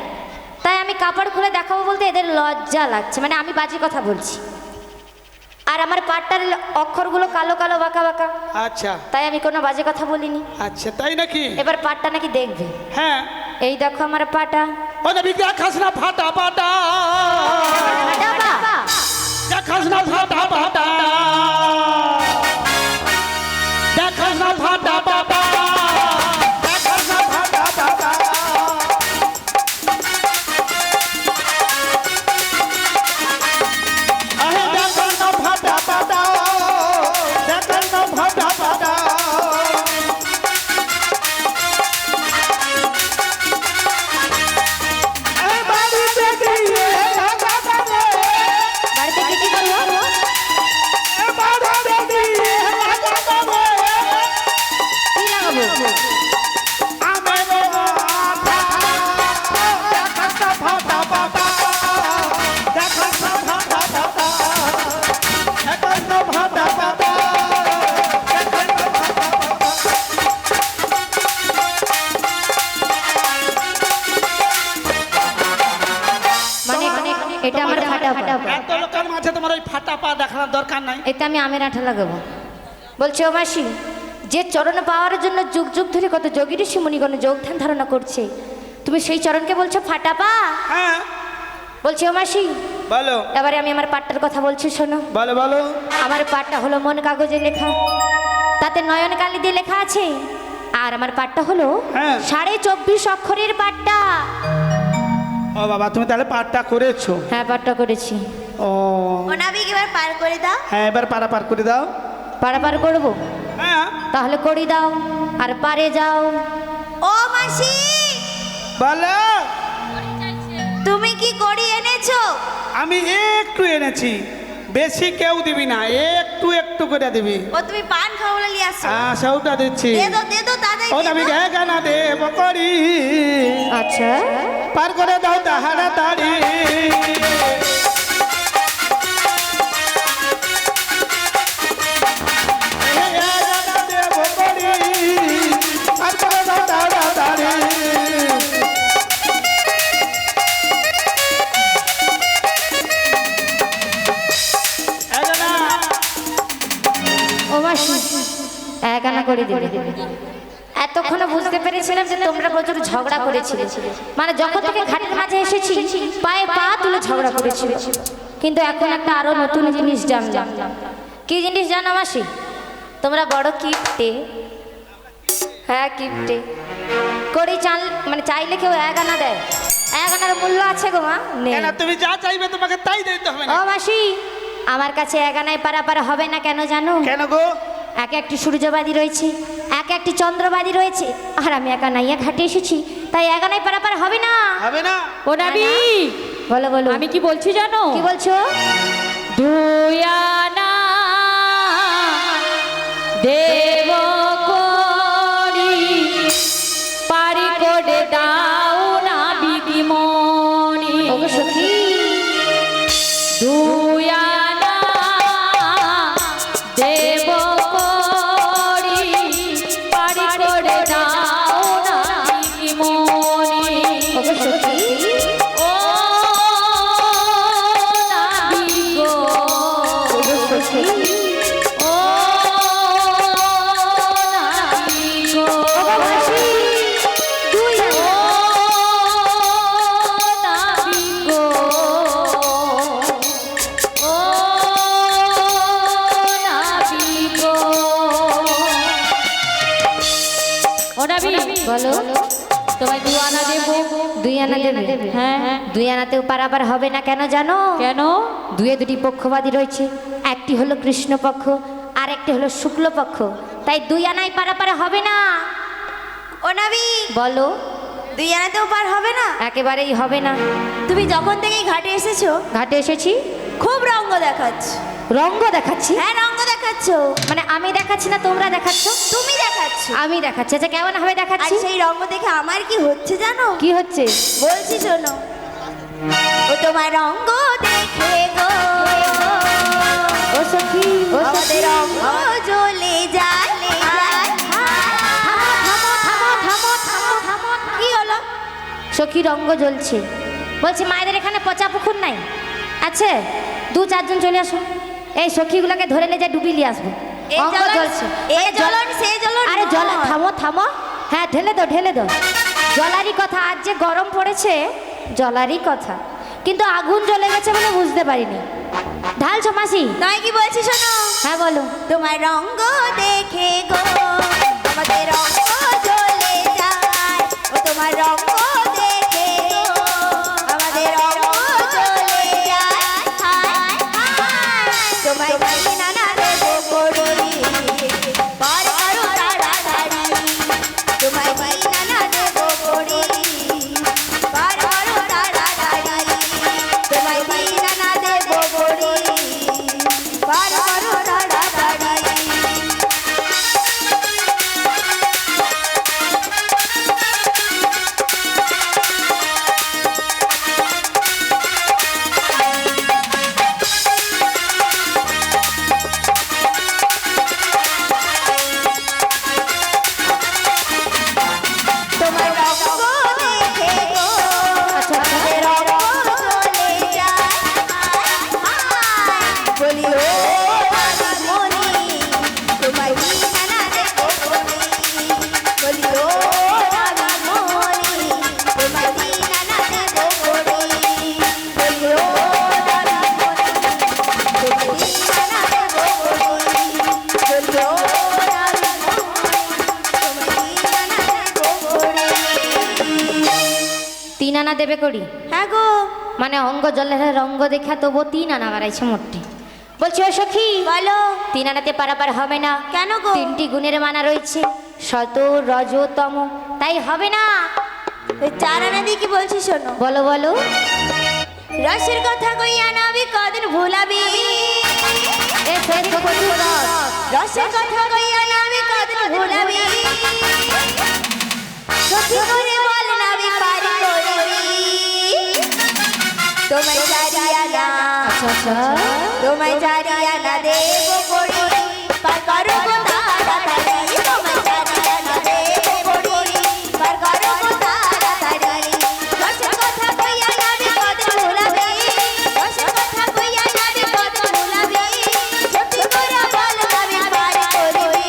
তাই আমি কাপড় খুলে দেখাবো বলতে এদের লজ্জা লাগছে। মানে আমি বাজে কথা বলছি। আর আমার পাটটার অক্ষরগুলো কালো কালো বাঁকা বাঁকা, আচ্ছা তাই আমি কোনো বাজে কথা বলিনি। আচ্ছা তাই নাকি? এবার পাটটা নাকি দেখবে। হ্যাঁ। এই দেখো আমার পাটা। ও নাবিক দেখাস না ফাটা পাটা, ফাটা পা। দেখাস না ফাটা পাটা, দেখাস না ফাটা পাটা, দেখাস না ফাটা পাটা। আহে দেখাস না ফাটা পাটা, দেখাস না ফাটা পাটা। আহে বাড়িতে গিয়ে লাগা করে, বাড়িতে কি কি করবো? এ বাড়িতে গিয়ে লাগা করে। কি লাগাবো? আমের মাথা, দেখাস না ফাটা পাটা, দেখাস না ফাটা পাটা, দেখাস না ফাটা পাটা, দেখাস না ফাটা পাটা। মানে এটা আমার ফাটা পা। এত লোকের মাঝে তোমার ওই ফাটা পা দেখানোর দরকার নাই। এতে আমি আমের আঠা লাগাবো। বলছে ও মাসি, যে চরণ পাওয়ার জন্য যুগ যুগ ধরে কত যোগী ঋষি মুনিগণ যোগধ্যান ধারণা করছে, তুমি সেই চরণকে বলছো ফাটা পা? হ্যাঁ বলছে ও মাসি, বলো এবারে আমি আমার পাটটার কথা বলছি শোনো। বলো বলো। আমার পাটটা হলো মন কাগজে লেখা, তাতে নয়ন কালি দিয়ে লেখা আছে। আর আমার পাটটা হলো হ্যাঁ। 24.5 অক্ষরের পাটটা। ও বাবা তুমি তাহলে পাঠটা করেছো? হ্যাঁ, পাটটা করেছি। ও ও নাবিক এবার পার করে দাও। হ্যাঁ এবার পার করে দাও। পারাপার করবো? হ্যাঁ তাহলে করি দাও আর পারে যাও। ও মাসি, বলো। তুমি কি করি এনেছো? আমি একটু এনেছি, বেশি কেউ দিবি না, একটু একটু করে দিবি। ও তুমি পান খাও বলে নিয়ে আসো। হ্যাঁ সেটা দিচ্ছি। দে দো তাড়াতাড়ি ও দে আমি দাও। গানা দেব করি, আচ্ছা, পার করে দাও তাহারা তাড়ি। গানা দেব করি, পার করে দাও তাহারা তাড়ি। ও মাসি এক আনা করে দেবে। এতক্ষণ বুঝতে পেরেছিলাম যে তোমরা প্রচুর ঝগড়া করেছিলে, মানে যখন থেকে ঘাটের মাঝে এসেছি পায়ে পা তুলে ঝগড়া করেছিল। কিন্তু এখন একটা আরো নতুন জিনিস জানলাম। কি জিনিস জানো মাসি? তোমরা বড় কিপটে। হ্যাঁ কিপটে। করি চাল মানে চাইলে কেউ এক আনা দেয়? এক আনার মূল্য আছে গো মা? নেই। কেন তুমি যা চাইবে তোমাকে তাই দিতে হবে ও না? মাসি, আমার কাছে এক আনায় পারাপার হবে না কেন জানো? কেন গো? এক একটি সূর্যবাদী রয়েছে, এক একটি চন্দ্রবাদী রয়েছে, আর আমি একা নাইয়া ঘাটে এসেছি, তাই একানাই পারাপার হবে না। হবে না? ও নাবিক, বলো বলো। আমি কি বলছি জানো? কি বলছো? 2 আনা দেব করি, পারি করে দাও নাবিক মনি। ওগো সখী, 2 আনা দেব করি, পারি করে দাও নাবিক মনি। ওগো সখী, ও নাবিক গো, ওগো সখী, ও নাবিক গো, ওগো মাসি, দুই ও আনা। নাবিক গো, ও নাবিক গো। ও নাবিক, বলো। তোমায় 2 আনা দেবো। 2 আনা দেবে? হ্যাঁ হ্যাঁ। 2 আনাতেও পারাপার হবে না কেন জানো? কেন? দুয়ে দুটি পক্ষবাদী রয়েছে, একটি হলো কৃষ্ণ পক্ষ আর একটি হলো শুক্ল পক্ষ, তাই 2 আনায় পারাপার হবে না। ও নাবিক, বলো। 2 আনাতেও পার হবে না? একেবারেই হবে না। তুমি যখন থেকে ঘাটে এসেছো ঘাটে এসেছি, খুব রঙ্গ দেখাচ্ছ। রঙ্গ দেখাচ্ছি? হ্যাঁ রঙ্গ দেখাচ্ছ। মানে আমি দেখাচ্ছি না তোমরা দেখাচ্ছ? তুমি দেখাচ্ছ। আমি দেখাচ্ছি। আচ্ছা কেমন ভাবে আর দেখাচ্ছি? সেই রঙ্গ দেখে আমার কি হচ্ছে জানো? কি হচ্ছে? বলছি শোনো। ও তোমার রঙ্গ দেখে গো, ও সখী, ও আমাদের সখী, রঙ্গ জ্বলে যায়। কি হলো? সখী রঙ্গ জ্বলছে। বলছি মায়েদের এখানে পচা পুকুর নাই? আছে, 2-4 জন চলে আসুন। এই সখীগুলোকে ধরে নিয়ে যা ডুবি নিয়ে আসবো এই অঙ্ক জ্বলন, জ্বলছে এই জ্বলন, সেই জ্বলন আরে জল নয়। থামো থামো হ্যাঁ ঢেলে দাও ঢেলে দাও জলারই কথা আজ যে গরম পড়েছে জলারই কথা কিন্তু আগুন জ্বলে গেছে বলে বুঝতে পারিনি ঢালছো মাসি নয় কি বলছি শোনো, হ্যাঁ বলো তোমার রঙ্গ দেখে গো আমাদের রঙ্গ জ্বলে যায়, ও তোমার রঙ্গ দেখে গো আমাদের রঙ্গ জ্বলে যায়, হায় হায় তোমায় বাড়ি নানা দেবো করি পার করো তাড়াতাড়ি, তোমায় বাড়ি নানা দেবো করি পার করো তাড়াতাড়ি, তোমায় বাড়ি নানা দেবো করি পার করো তাড়াতাড়ি। তোমার রঙ্গ দেখে গো আমাদের রঙ্গ জ্বলে যায়, বলি ও রাধামণি তোমায় বিনা দেখো বলি, বলি ও রাধামণি তোমায় বিনা দেখো বলি, বলি ও রাধামণি তোমায় বিনা দেখো বলি, বলি ও রাধামণি তোমায় বিনা দেখো বলি। 3 আনা দেবে করি হ্যাঁ গো, মানে অঙ্গ জলের রঙ্গ দেখা তবু 3 আনা বাড়াইছে মোটে বলছি ও সখী বলো 3 আনাতে পারাপার হবে না কেন গো? 3টি গুণের মানা রয়েছে শত রজ তম তাই হবে না ওই চার আনা দিয়ে কি বলছি শোনো, বলো বলো রসের কথা কইয়া নাবি কদিন ভুলাবি, এ শেষ করছি রস। রসের কথা কইয়া নাবি কদিন ভুলাবি, সখী করে বল নাবি পারি করবি, তোমায় চারিয়া না আচ্ছা আচ্ছা তোমায় চারিয়া না দেব করি পার করো গো তাড়াতাড়ি, তোমায় চারিয়া না দেব করি পার করো গো তাড়াতাড়ি, রসের কথা কইয়া নাবি কদিন ভুলাবি, রসের কথা কইয়া নাবি কদিন ভুলাবি, সত্যি করে বল নাবি পারি করবি,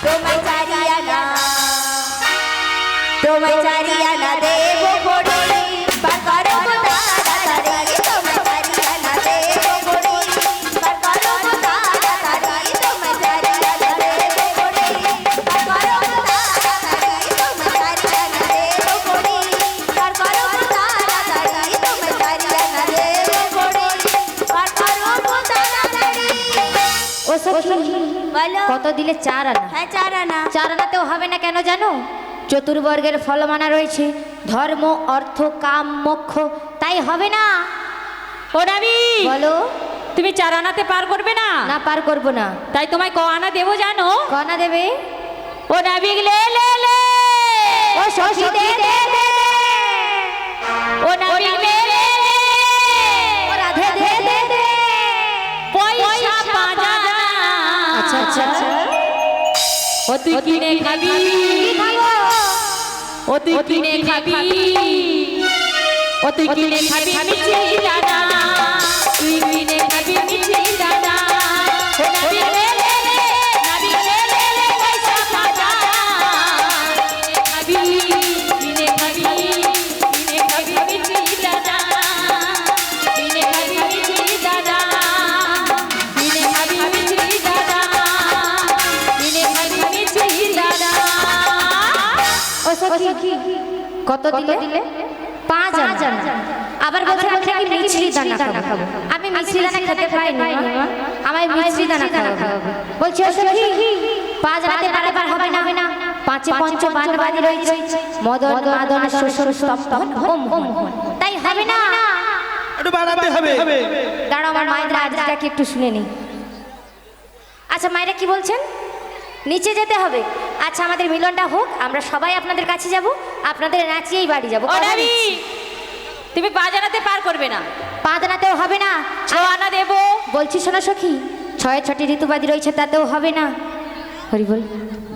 তোমায় চারিয়া না তোমায় চারিয়া না দেব করি পার করো গো তাড়াতাড়ি, তোমায় চারিয়া না দেব করি পার করো গো তাড়াতাড়ি, তোমায় চারিয়া না দেব করি পার করো গো তাড়াতাড়ি, তোমায় চারিয়া না দেব করি পার করো গো তাড়াতাড়ি, তোমায় চারিয়া না দেব করি পার করো গো তাড়াতাড়ি। ও সখী বলো কত দিলে 4 আনা হ্যাঁ চার আনা 4 আনাতেও হবে না কেন জানো চতুর্বর্গের ফলমানা রয়েছে ধর্ম অর্থ কাম মোক্ষ তাই হবে না ও নাবি বলো তুমি 4 আনাতে পার করবে না না পার করব না তাই তোমায় ক আনা দেবো জানো? কনা দেবে ও নাবিক লে লে লে ও সখী দে দে দে ও নাবিক লে লে লে ও রাধে দে দে দে পয়সা পাজা আচ্ছা আচ্ছা ও তুই কিনে খাবি কি খাবো ও তুই কিনে খাবি ও তুই কিনে খাবি মিষ্টি দানা তুই কিনে খাবি মিষ্টি দানা ও নাবিক লে লে লে নাবিক লে লে লে পয়সা পাজা কিনে খাবি মিষ্টি দানা কিনে খাবি মিষ্টি দানা কিনে খাবি মিষ্টি দানা কিনে খাবি মিষ্টি দানা ও সখী কত দিলে 5 আনা আবার বলছে নাকি মিষ্টি দানা খাবো আমি মিষ্টি দানা খেতে পাই না আমায় মিষ্টি দানা খাওয়াবে বলছি ও সখী 5 আনাতে পারাপার হবে না 5 পঞ্চ বানবাদী রয়েছে মদন মাদন শোষণ স্তম্ভন ওম ওম তাই হবে না একটু বাড়াতে হবে দাঁড়াও আমার মায়ের আজটাকে একটু শুনে নি আচ্ছা মায়েরা কি বলছেন নিচে যেতে হবে আচ্ছা আমাদের মিলনটা হোক আমরা সবাই আপনাদের কাছে যাব আপনাদের নাচিয়েই বাড়ি যাব ও নাবি তুমি 5 আনাতে পার করবে না 5 আনাতেও হবে না 6 আনা দেবো বলছি শোনো সখী 6টি ঋতুবাদী রয়েছে তাতেও হবে না হরি বল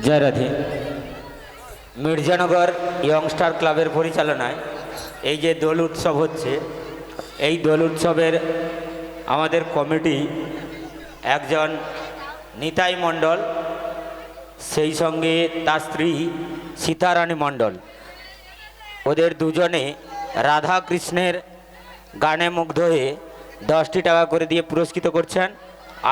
জয় রাধে মির্জানগর ইয়ংস্টার ক্লাবের পরিচালনায় এই যে দোল উৎসব হচ্ছে এই দোল উৎসবের আমাদের কমিটি একজন নিতাই মণ্ডল, সেই সঙ্গে তার স্ত্রী সীতারানী মণ্ডল, ওদের দুজনে রাধা কৃষ্ণের গানে মুগ্ধ হয়ে 10টি টাকা করে দিয়ে পুরস্কৃত করছেন।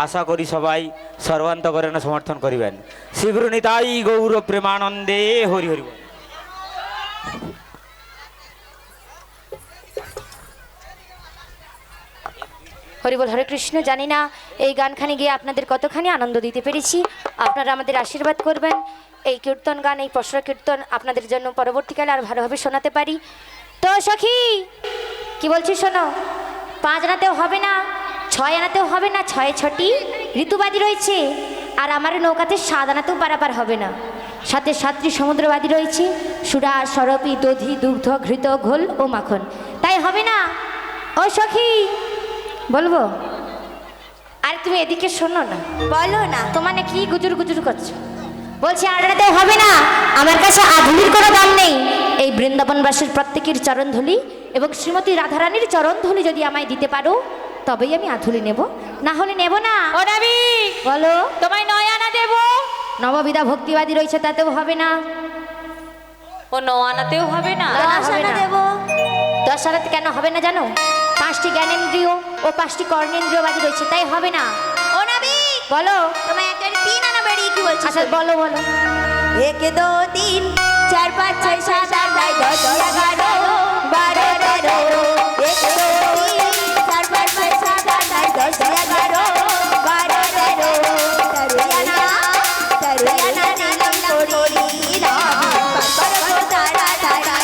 আশা করি সবাই সর্বান্তকরণে সমর্থন করিবেন। শীঘ্র নিতাই গৌর প্রেমানন্দে হরি হরি বল। হরিবল হরে কৃষ্ণ। জানি না এই গানখানি গিয়ে আপনাদের কতখানি আনন্দ দিতে পেরেছি। আপনারা আমাদের আশীর্বাদ করবেন। এই কীর্তন গান, এই পশরা কীর্তন আপনাদের জন্য পরবর্তীকালে আর ভালোভাবে শোনাতে পারি। তো সখী কি বলছি শোনো, 5 আনাতেও হবে না, 6 আনাতেও হবে না, 6 6টি ঋতুবাদী রয়েছে। আর আমার নৌকাতে 7 আনাতেও পারাপার হবে না। সাথে 7টি সমুদ্রবাদী রয়েছে, সুরা, সরপি, দধি, দুগ্ধ, ঘৃত, ঘোল ও মাখন। তাই হবে না ও সখী, বলবো? আর তুমি এদিকে শোনো না, বলো না। তোমার না কি গুজুর গুজুর করছো? বলছি আড়াতে হবে না, আমার কাছে আধুলির কোনো দাম নেই। এই বৃন্দাবনবাসীর প্রত্যেকের চরণধুলি এবং শ্রীমতী রাধারানীর চরণধুলি যদি আমায় দিতে পারো তবেই আমি আধুলি নেব, না হলে নেব না। ও নবী, বলো। তোমায় 9 আনা দেব। নববিধা ভক্তিবাদী রয়েছে, তাতেও হবে না। ও 9 আনাতেও হবে না? না, 10 হবে আনা না। দেব। 10 আনাতে কেন হবে না জানো? 5টি জ্ঞানেন্দ্রিয় ও 5টি কর্ণেন্দ্রিয়বাদী রয়েছে, তাই হবে না। ও নবী, বলো। তোমায় একটা 3 আনা বেরিয়ে কি বলছিস? আচ্ছা বলো বলো। 1 2 3 4 5 6 7 8 9 10 11 12 13 1 2 3 4 5 6 7 8 9 10 11 12 13 তরুয়ানা নীলম করি না করো তারা তারি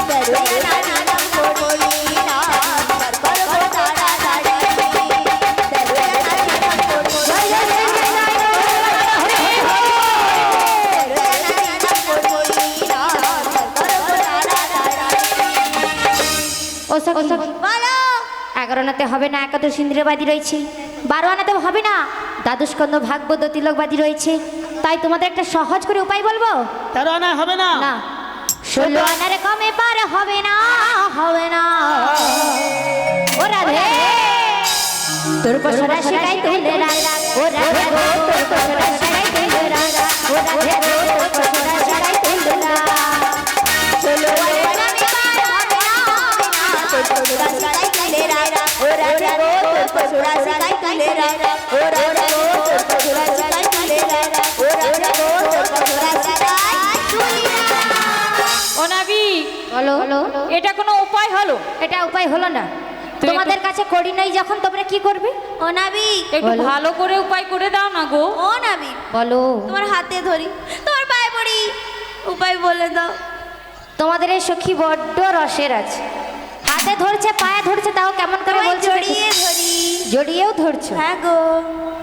তরুয়ানা নীলম করি না করো তারা তারি তরুয়ানা নীলম ও সখী, বলো। 11 আনাতে হবে না, একাদশ ইন্দ্রিয়বাদী রয়েছে। 12 আনাতেও হবে না, দ্বাদশকন্দ ভাগবত তিলকবাদী রয়েছে। তাই তোমাদের একটা সহজ করে উপায় বলবো। 13 আনা হবে না। না, 16 আনার কমে পার হবে না, হবে না। ও রাধে, তোর কসরা শিখাই তুলে রাখ, ও রাধে গো, তোর কসরা শিখাই তুলে রাখ, ও রাধে গো, তোর কসরা শিখাই তুলে রাখ। 16 আনা পার হবে না, তোর কসরা শিখাই তুলে রাখ, ও রাধে গো, তোর কসরা শিখাই তুলে রাখ, ও রাধে গো, তোর কসরা শিখাই তুলে রাখ, ও রাধে গো, তোর কসরা শিখাই তুলে রাখ। ও নবী, বলো বলো। এটা কোনো উপায় হলো? এটা উপায় হলো না। তুমি তোমাদের কাছে করি নাই যখন, তোমরা কি করবে? ও নবী, একটু বলো। ভালো করে উপায় করে দাও না গো। ও নবী, বলো। তোমার হাতে ধরি, তোমার পায়ে পড়ি, উপায় বলে দাও। তোমাদের এই সখী বড্ড রসের আছে। হাতে ধরছে, পায়ে ধরছে, তাও কেমন করে তোমায় বলছে দেখি। জড়িয়ে ধরি। জড়িয়েও ধরছো? হ্যাঁ গো।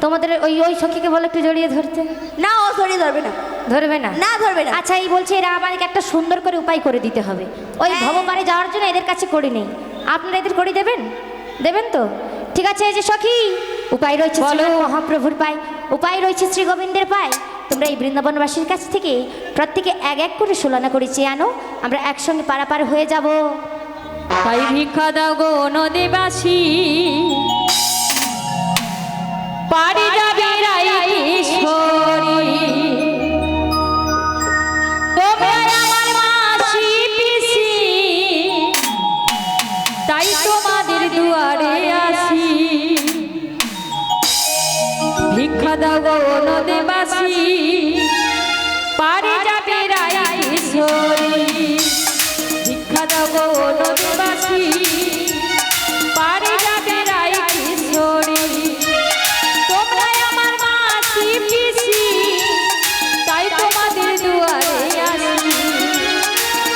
তোমাদের ওই ওই সখীকে বলো একটু জড়িয়ে ধরতে। না, ও জড়িয়ে ধরবে না। ধরবে না? না, ধরবে না। আচ্ছা, এই বলছে এরা আমাকে একটা সুন্দর করে উপায় করে দিতে হবে। ওই হ্যাঁ। ভবপারে যাওয়ার জন্য এদের কাছে করি নেই। আপনারা এদের করে দেবেন? দেবেন তো? ঠিক আছে, এই যে সখী, উপায় রয়েছে বলো। শ্রী মহাপ্রভুর পায়, উপায় রয়েছে শ্রী গোবিন্দের পায়। তোমরা এই বৃন্দাবনবাসীর কাছ থেকে প্রত্যেকে এক এক করে 16 আনা করে চেয়ে আনো, আমরা একসঙ্গে পারাপার হয়ে যাব। তাই ভিক্ষা দাও গো নদীবাসী, পারি যাবে রাইশ্বরী। তোমরা আমার মাসি পিসি, তাই তোমাদের দুয়ারে আসি। ভিক্ষা দাও গো নদীবাসী, পারি যাবে রাইশ্বরী। ভিক্ষা দাও গো নদীবাসী, পারি যাবে রাইশ্বরী। তোমরা আমার মাসি পিসি, তাই তোমাদের দুয়ারে আসি।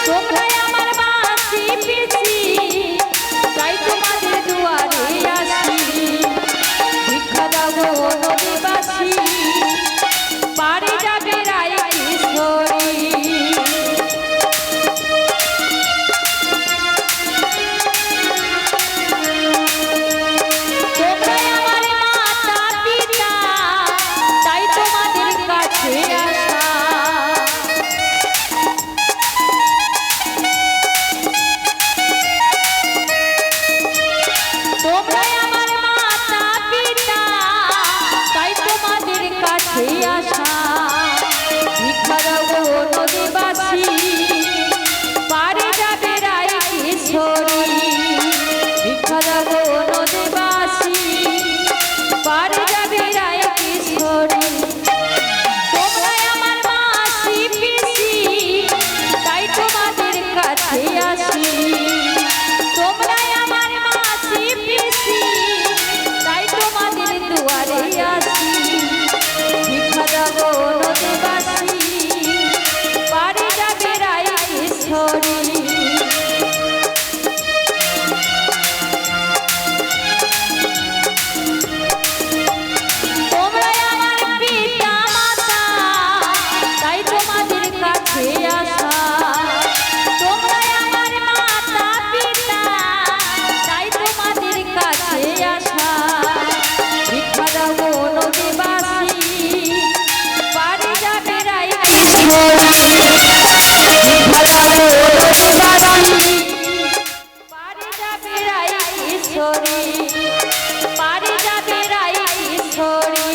তোমরা আমার মাসি পিসি, তাই তোমাদের দুয়ারে আসি। ভিক্ষা দাও গো নদীবাসী, পারি যাবে রাইশ্বরী। ঈশ্বরী ভিখারা বড়ই বাড়ি পারে যাবে রাই কিশোরী, পারে যাবে রাই কিশোরী,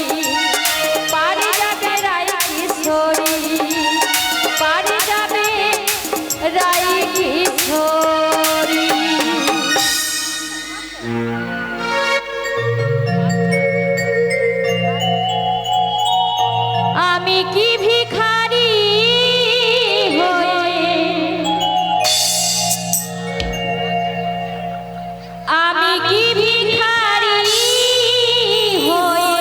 পারে যাবে রাই কিশোরী, পারে যাবে রাই কিশোরী। আমি কি ভিখারি হয়ে, আমি কি ভিখারি হয়ে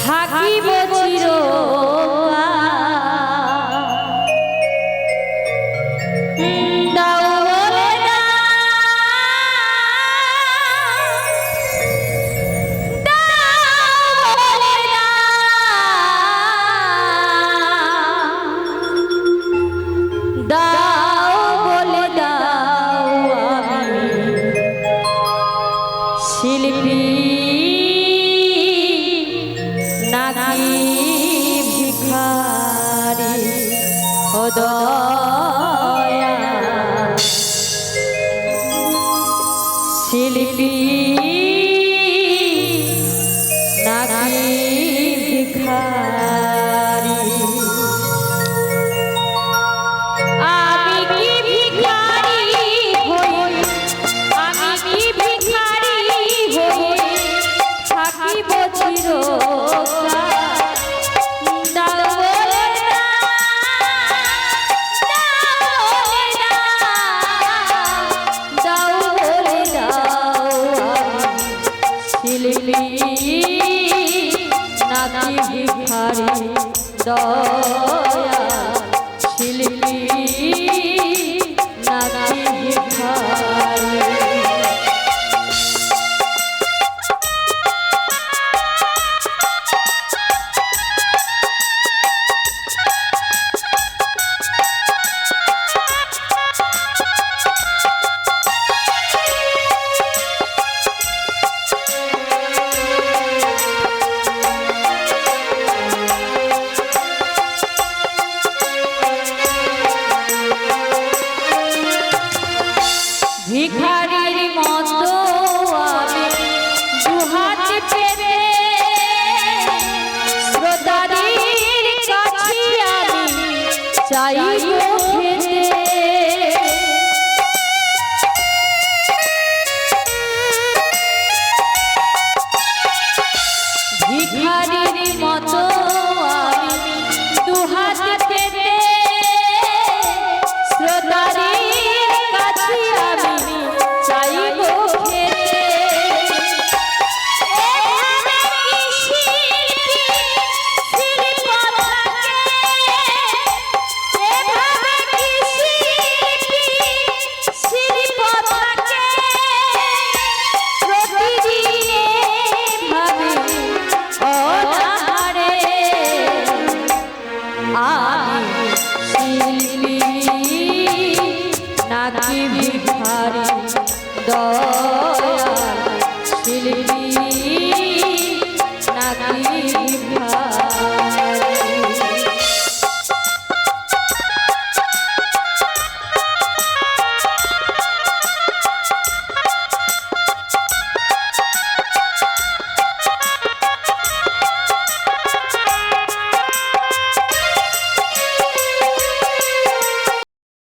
থাকিব চিরকাল। দাও বলে দাও বলে দাও বলে দাও আমি শিল্পী নাকি ভিখারি ও দয়া, শিল্পী নাকি ভিখারি। আমি কি ভিখারি হই, আমি কি ভিখারি হই থাকিব চিরকাল। দাও বলে দাও বলে দাও শিল্পী নাকি ভিখারি দয়া, শিল্পী নাকি ভিখারি। ভিখারির মতো আমি দুহাত পেতে শ্রোতাদের কাছে আমি চাইব খেতে। ভিখারির মতো আমি দুহাত পেতে শ্রোতাদের কাছে আমি চাইব খেতে। এভাবে কি শিল্পী শিল্প থাকে, এভাবে কি শিল্পী শিল্প থাকে, প্রতিদিনে ভাবে অনাহারে আমি শিল্পী নাকি ভিখারি দয়া।